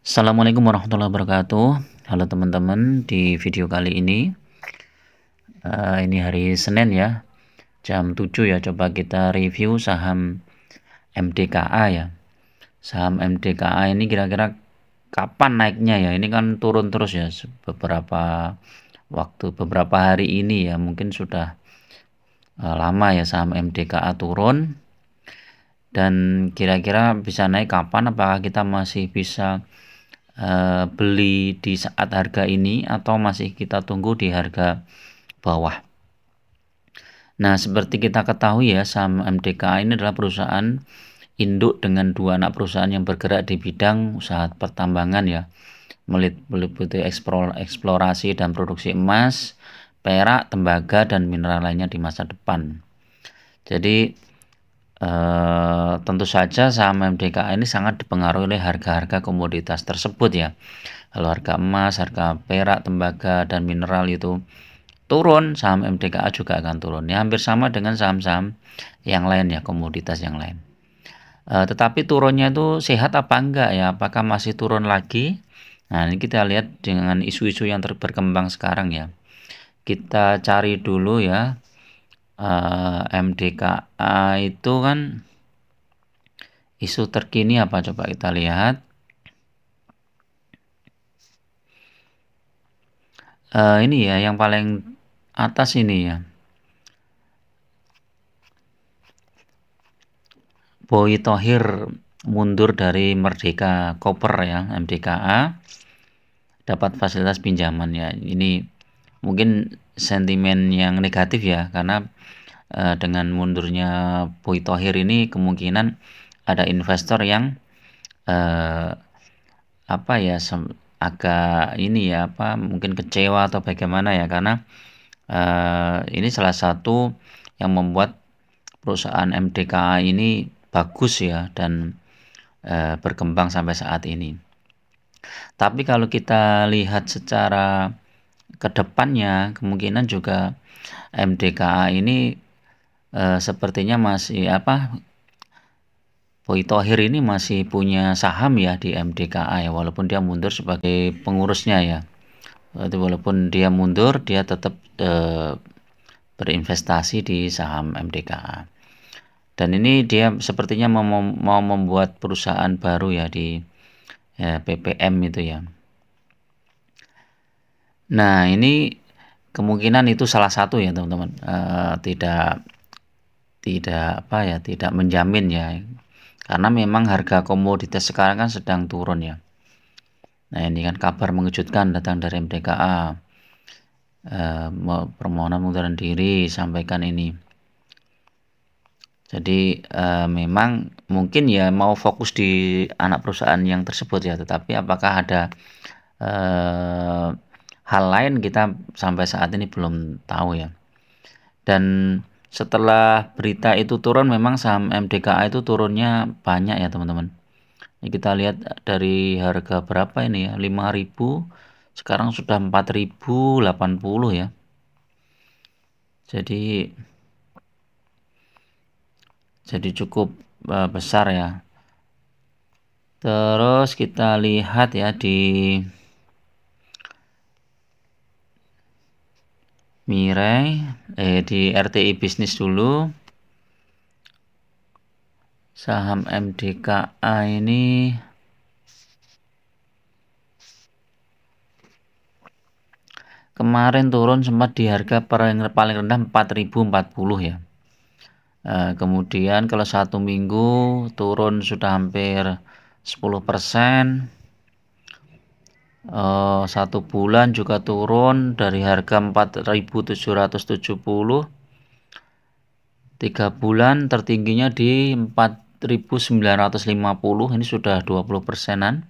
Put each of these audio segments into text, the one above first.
Assalamualaikum warahmatullahi wabarakatuh. Halo teman-teman, di video kali ini hari Senin ya, jam 7 ya. Coba kita review saham MDKA ya. Saham MDKA ini kira-kira kapan naiknya ya? Ini kan turun terus ya, beberapa hari ini ya. Mungkin sudah lama ya saham MDKA turun. Dan kira-kira bisa naik kapan? Apakah kita masih bisa beli di saat harga ini atau masih kita tunggu di harga bawah? Nah, seperti kita ketahui ya, saham MDKA ini adalah perusahaan induk dengan dua anak perusahaan yang bergerak di bidang usaha pertambangan ya, meliputi eksplorasi dan produksi emas, perak, tembaga, dan mineral lainnya di masa depan. Jadi tentu saja saham MDKA ini sangat dipengaruhi oleh harga-harga komoditas tersebut ya. Kalau harga emas, harga perak, tembaga, dan mineral itu turun, saham MDKA juga akan turun. Ya, hampir sama dengan saham-saham yang lain ya, komoditas yang lain. Tetapi turunnya itu sehat apa enggak ya? Apakah masih turun lagi? Nah, ini kita lihat dengan isu-isu yang berkembang sekarang ya. Kita cari dulu ya, MDKA itu kan isu terkini apa, coba kita lihat. Ini ya yang paling atas ini ya, Boy Thohir mundur dari Merdeka Copper ya, MDKA dapat fasilitas pinjaman ya. Ini mungkin sentimen yang negatif ya, karena dengan mundurnya Boy Thohir ini kemungkinan ada investor yang agak ini ya, mungkin kecewa atau bagaimana ya, karena ini salah satu yang membuat perusahaan MDKA ini bagus ya dan berkembang sampai saat ini. Tapi kalau kita lihat secara kedepannya, kemungkinan juga MDKA ini sepertinya masih Boy Thohir ini masih punya saham ya di MDKA ya, walaupun dia mundur sebagai pengurusnya ya. Walaupun dia mundur, dia tetap berinvestasi di saham MDKA. Dan ini dia sepertinya mau membuat perusahaan baru ya di PPM itu ya. Nah, ini kemungkinan itu salah satu ya teman-teman. Tidak menjamin ya. Karena memang harga komoditas sekarang kan sedang turun ya. Nah, ini kan kabar mengejutkan datang dari MDKA. Permohonan pengunduran diri sampaikan ini. Jadi memang mungkin ya mau fokus di anak perusahaan yang tersebut ya, tetapi apakah ada hal lain kita sampai saat ini belum tahu ya. Dan setelah berita itu turun, memang saham MDKA itu turunnya banyak ya teman-teman. Ini kita lihat dari harga berapa ini ya, 5.000, sekarang sudah 4.080 ya. Jadi cukup besar ya. Terus kita lihat ya di Mirai, di RTI Bisnis dulu. Saham MDKA ini kemarin turun sempat di harga paling rendah 4.040 ya. Kemudian kalau 1 minggu turun sudah hampir 10%. 1 bulan juga turun dari harga 4.770. 3 bulan tertingginya di 4.950, ini sudah 20%-an.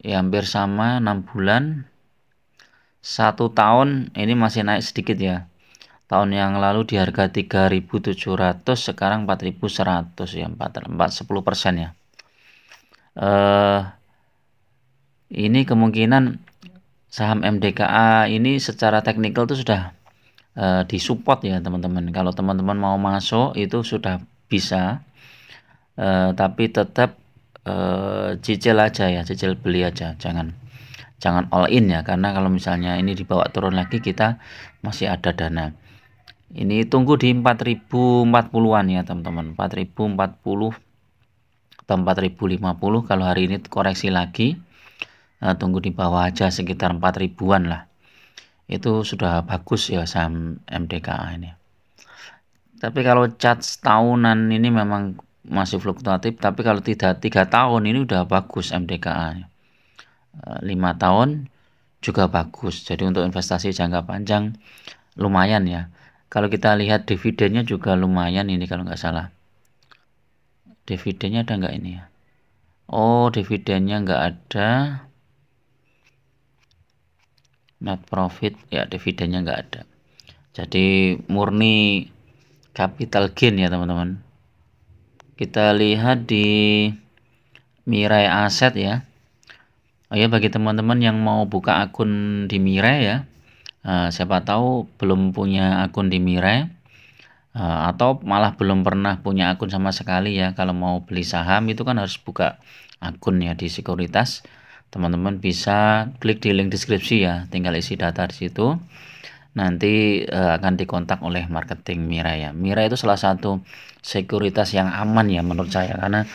Ya, hampir sama 6 bulan. 1 tahun ini masih naik sedikit ya. Tahun yang lalu di harga 3.700, sekarang 4.100 ya, 10% ya. Ini kemungkinan saham MDKA ini secara teknikal itu sudah disupport ya teman-teman. Kalau teman-teman mau masuk itu sudah bisa, tapi tetap cicil aja ya, cicil beli aja, jangan all in ya, karena kalau misalnya ini dibawa turun lagi kita masih ada dana. Ini tunggu di 4040-an ya teman-teman, 4040 atau 4050. Kalau hari ini koreksi lagi, tunggu di bawah aja sekitar 4000-an lah. Itu sudah bagus ya saham MDKA ini. Tapi kalau chart tahunan ini memang masih fluktuatif, tapi kalau tidak 3 tahun ini udah bagus MDKA. 5 tahun juga bagus. Jadi untuk investasi jangka panjang lumayan ya. Kalau kita lihat dividennya juga lumayan ini kalau nggak salah. Dividennya ada nggak ini ya? Oh, dividennya nggak ada. Net profit ya, dividennya nggak ada. Jadi murni capital gain ya teman-teman. Kita lihat di Mirai Aset ya. Oh ya, bagi teman-teman yang mau buka akun di Mirai ya, siapa tahu belum punya akun di Mirai, atau malah belum pernah punya akun sama sekali ya. Kalau mau beli saham itu kan harus buka akun ya di Sekuritas. Teman-teman bisa klik di link deskripsi ya, tinggal isi data di situ. Nanti akan dikontak oleh marketing Mirai ya. Mirai itu salah satu sekuritas yang aman ya menurut saya, karena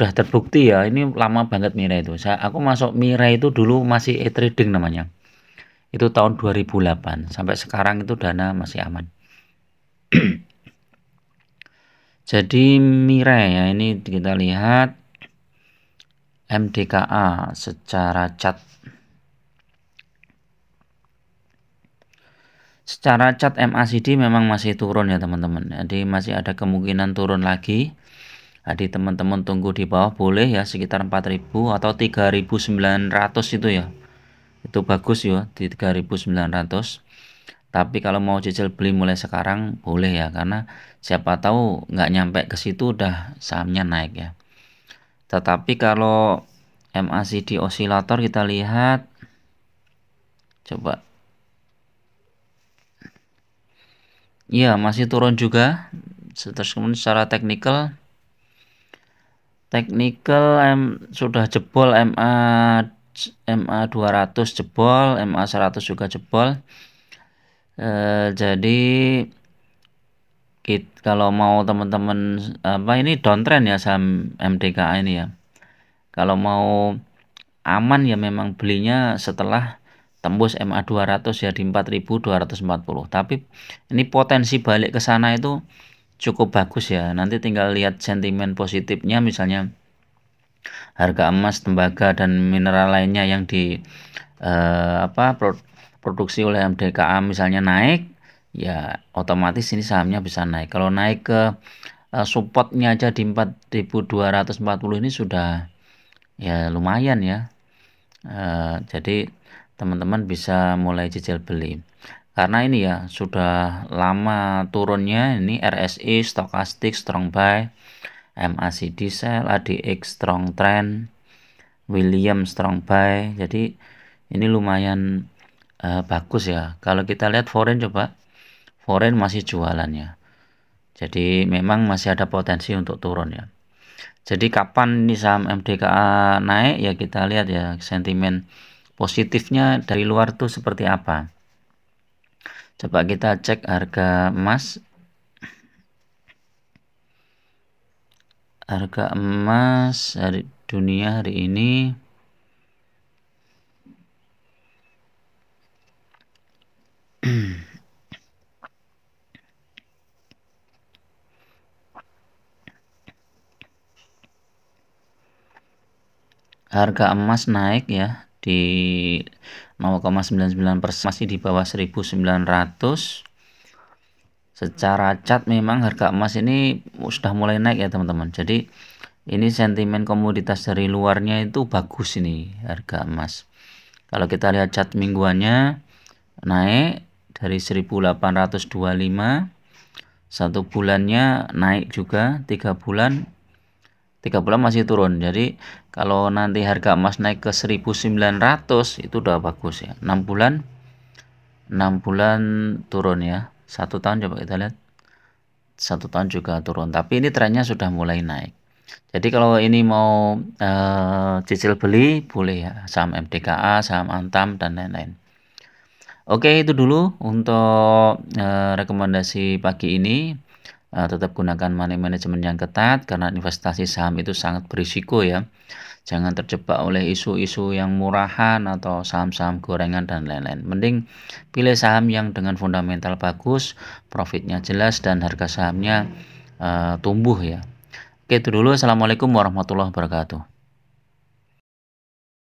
udah terbukti ya, ini lama banget Mirai itu. Aku masuk Mirai itu dulu masih e-trading namanya. Itu tahun 2008 sampai sekarang itu dana masih aman. Jadi Mirai ya, ini kita lihat MDKA secara chart. Secara chart MACD memang masih turun ya teman-teman. Jadi masih ada kemungkinan turun lagi. Jadi teman-teman tunggu di bawah boleh ya, sekitar 4000 atau 3900 itu ya. Itu bagus ya di 3900. Tapi kalau mau cicil beli mulai sekarang boleh ya, karena siapa tahu nggak nyampe ke situ udah sahamnya naik ya. Tetapi kalau MACD osilator kita lihat, coba ya masih turun juga. Terus kemudian secara teknikal sudah jebol, MA 200 jebol, MA 100 juga jebol. Jadi kalau mau teman-teman ini downtrend ya saham MDKA ini ya. Kalau mau aman ya memang belinya setelah tembus MA 200 ya di 4240. Tapi ini potensi balik ke sana itu cukup bagus ya. Nanti tinggal lihat sentimen positifnya, misalnya harga emas, tembaga dan mineral lainnya yang produksi oleh MDKA misalnya naik, ya otomatis ini sahamnya bisa naik. Kalau naik ke supportnya aja di 4240 ini sudah ya lumayan ya. Jadi teman-teman bisa mulai cicil beli. Karena ini ya sudah lama turunnya, ini RSI, Stochastic, Strong Buy, MACD Sell, ADX Strong Trend, William Strong Buy. Jadi ini lumayan bagus ya. Kalau kita lihat foreign, coba foreign masih jualannya. Jadi memang masih ada potensi untuk turun ya. Jadi kapan ini saham MDKA naik ya, kita lihat ya sentimen positifnya dari luar tuh seperti apa. Coba kita cek harga emas. Harga emas hari dunia hari ini harga emas naik ya di 0,99%, masih di bawah 1900. Secara chart memang harga emas ini sudah mulai naik ya teman-teman. Jadi ini sentimen komoditas dari luarnya itu bagus ini harga emas. Kalau kita lihat chart mingguannya naik dari 1825, satu bulannya naik juga, 3 bulan masih turun. Jadi kalau nanti harga emas naik ke 1900 itu udah bagus ya. 6 bulan turun ya. 1 tahun coba kita lihat. 1 tahun juga turun. Tapi ini trennya sudah mulai naik. Jadi kalau ini mau cicil beli boleh ya, saham MDKA, saham Antam dan lain-lain. Oke, itu dulu untuk rekomendasi pagi ini. Tetap gunakan money management yang ketat karena investasi saham itu sangat berisiko ya. Jangan terjebak oleh isu-isu yang murahan atau saham-saham gorengan dan lain-lain. Mending pilih saham yang dengan fundamental bagus, profitnya jelas dan harga sahamnya tumbuh ya. Oke, itu dulu. Assalamualaikum warahmatullahi wabarakatuh.